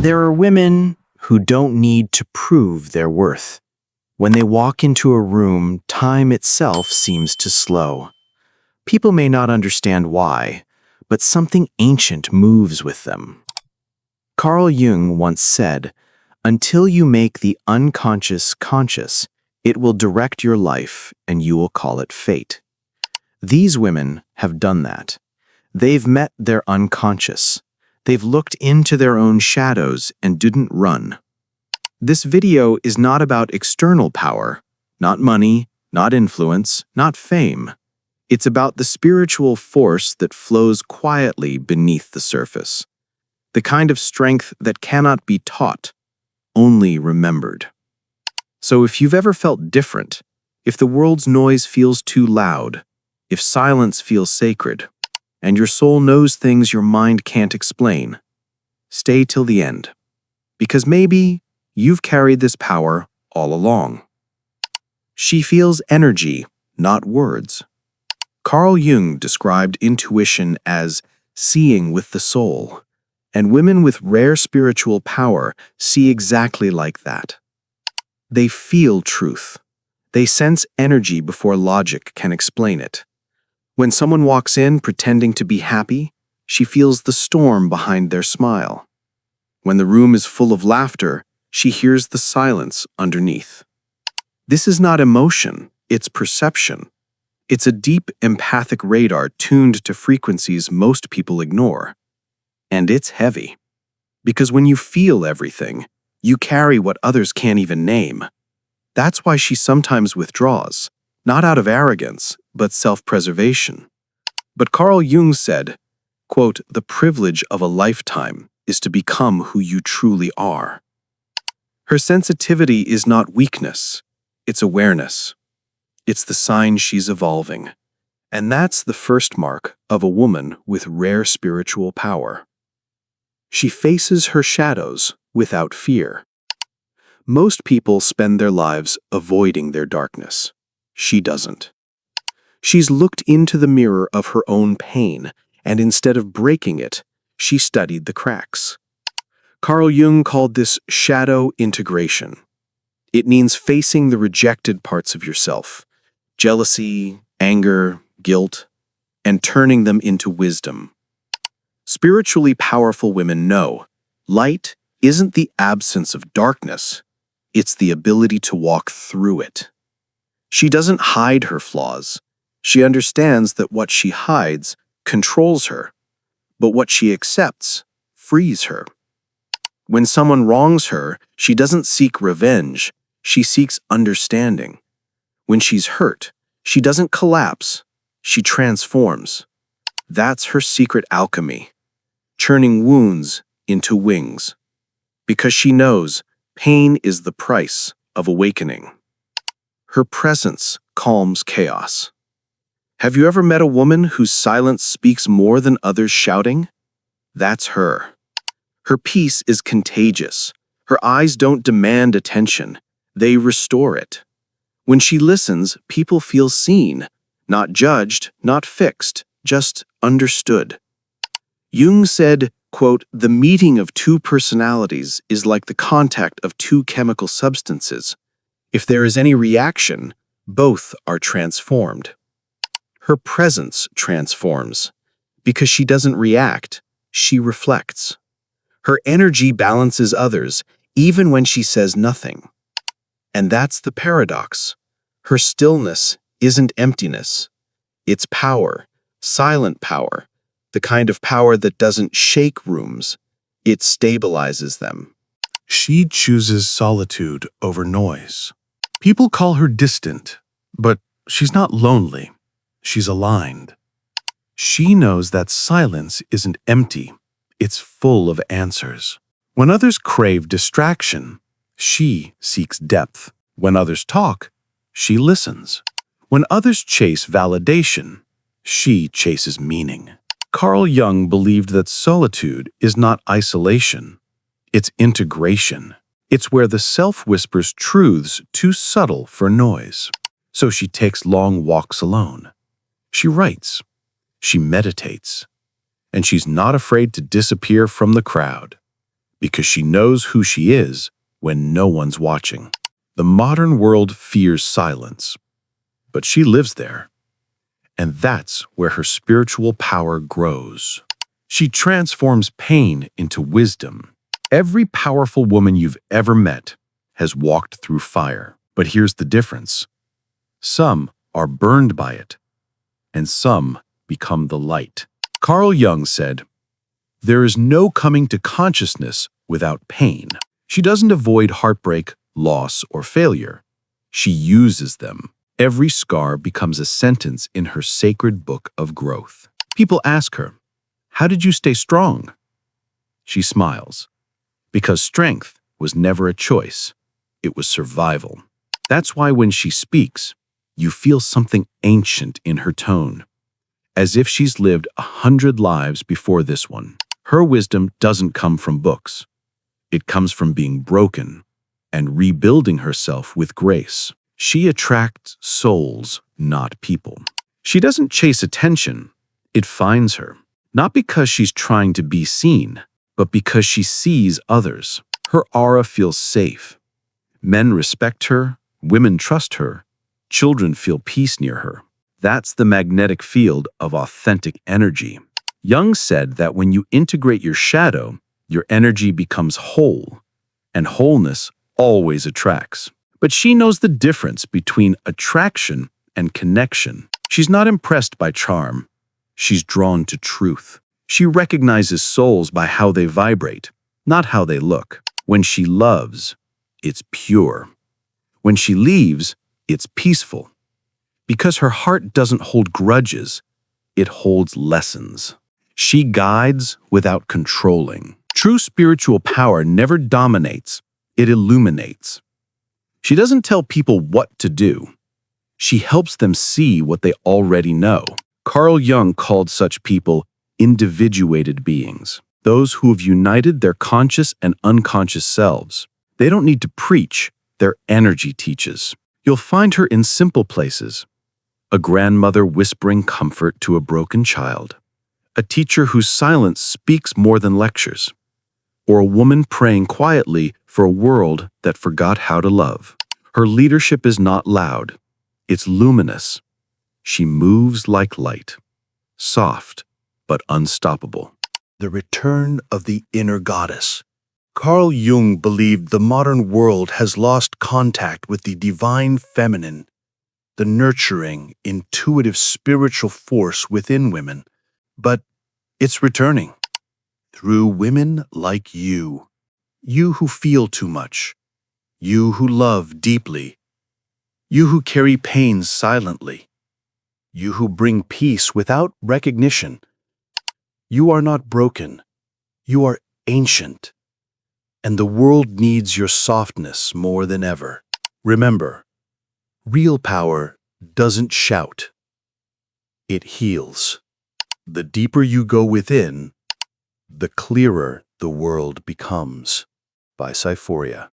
There are women who don't need to prove their worth. When they walk into a room, time itself seems to slow. People may not understand why, but something ancient moves with them. Carl Jung once said, "Until you make the unconscious conscious, it will direct your life and you will call it fate." These women have done that. They've met their unconscious. They've looked into their own shadows and didn't run. This video is not about external power, not money, not influence, not fame. It's about the spiritual force that flows quietly beneath the surface. The kind of strength that cannot be taught, only remembered. So if you've ever felt different, if the world's noise feels too loud, if silence feels sacred, and your soul knows things your mind can't explain, stay till the end. Because maybe you've carried this power all along. She feels energy, not words. Carl Jung described intuition as seeing with the soul, and women with rare spiritual power see exactly like that. They feel truth. They sense energy before logic can explain it. When someone walks in pretending to be happy, she feels the storm behind their smile. When the room is full of laughter, she hears the silence underneath. This is not emotion, it's perception. It's a deep empathic radar tuned to frequencies most people ignore. And it's heavy. Because when you feel everything, you carry what others can't even name. That's why she sometimes withdraws, not out of arrogance, but self-preservation. But Carl Jung said, quote, "The privilege of a lifetime is to become who you truly are." Her sensitivity is not weakness, it's awareness. It's the sign she's evolving. And that's the first mark of a woman with rare spiritual power. She faces her shadows without fear. Most people spend their lives avoiding their darkness. She doesn't. She's looked into the mirror of her own pain, and instead of breaking it, she studied the cracks. Carl Jung called this shadow integration. It means facing the rejected parts of yourself, jealousy, anger, guilt, and turning them into wisdom. Spiritually powerful women know light isn't the absence of darkness, it's the ability to walk through it. She doesn't hide her flaws. She understands that what she hides controls her, but what she accepts frees her. When someone wrongs her, she doesn't seek revenge, she seeks understanding. When she's hurt, she doesn't collapse, she transforms. That's her secret alchemy, churning wounds into wings. Because she knows pain is the price of awakening. Her presence calms chaos. Have you ever met a woman whose silence speaks more than others shouting? That's her. Her peace is contagious. Her eyes don't demand attention, they restore it. When she listens, people feel seen, not judged, not fixed, just understood. Jung said, quote, "The meeting of two personalities is like the contact of two chemical substances. If there is any reaction, both are transformed." Her presence transforms. Because she doesn't react, she reflects. Her energy balances others, even when she says nothing. And that's the paradox. Her stillness isn't emptiness. It's power, silent power, the kind of power that doesn't shake rooms. It stabilizes them. She chooses solitude over noise. People call her distant, but she's not lonely. She's aligned. She knows that silence isn't empty. It's full of answers. When others crave distraction, she seeks depth. When others talk, she listens. When others chase validation, she chases meaning. Carl Jung believed that solitude is not isolation, it's integration. It's where the self whispers truths too subtle for noise. So she takes long walks alone. She writes, she meditates, and she's not afraid to disappear from the crowd. because she knows who she is when no one's watching. The modern world fears silence, but she lives there. And that's where her spiritual power grows. She transforms pain into wisdom. Every powerful woman you've ever met has walked through fire. But here's the difference. Some are burned by it, and some become the light. Carl Jung said, "There is no coming to consciousness without pain." She doesn't avoid heartbreak, loss, or failure. She uses them. Every scar becomes a sentence in her sacred book of growth. People ask her, "How did you stay strong?" She smiles, because strength was never a choice. It was survival. That's why when she speaks, you feel something ancient in her tone, as if she's lived 100 lives before this one. Her wisdom doesn't come from books. It comes from being broken and rebuilding herself with grace. She attracts souls, not people. She doesn't chase attention. It finds her, not because she's trying to be seen, but because she sees others. Her aura feels safe. Men respect her, women trust her, children feel peace near her. That's the magnetic field of authentic energy. Jung said that when you integrate your shadow, your energy becomes whole, and wholeness always attracts. But she knows the difference between attraction and connection. She's not impressed by charm. She's drawn to truth. She recognizes souls by how they vibrate, not how they look. When she loves, it's pure. When she leaves, it's peaceful. Because her heart doesn't hold grudges, it holds lessons. She guides without controlling. True spiritual power never dominates, it illuminates. She doesn't tell people what to do. She helps them see what they already know. Carl Jung called such people individuated beings, those who have united their conscious and unconscious selves. They don't need to preach, their energy teaches. You'll find her in simple places. A grandmother whispering comfort to a broken child, a teacher whose silence speaks more than lectures, or a woman praying quietly for a world that forgot how to love. Her leadership is not loud, it's luminous. She moves like light, soft but unstoppable. The return of the inner goddess. Carl Jung believed the modern world has lost contact with the divine feminine, the nurturing, intuitive spiritual force within women. But it's returning through women like you. You who feel too much. You who love deeply. You who carry pain silently. You who bring peace without recognition. You are not broken. You are ancient. And the world needs your softness more than ever. Remember, real power doesn't shout. It heals. The deeper you go within, the clearer the world becomes. By Syphoria.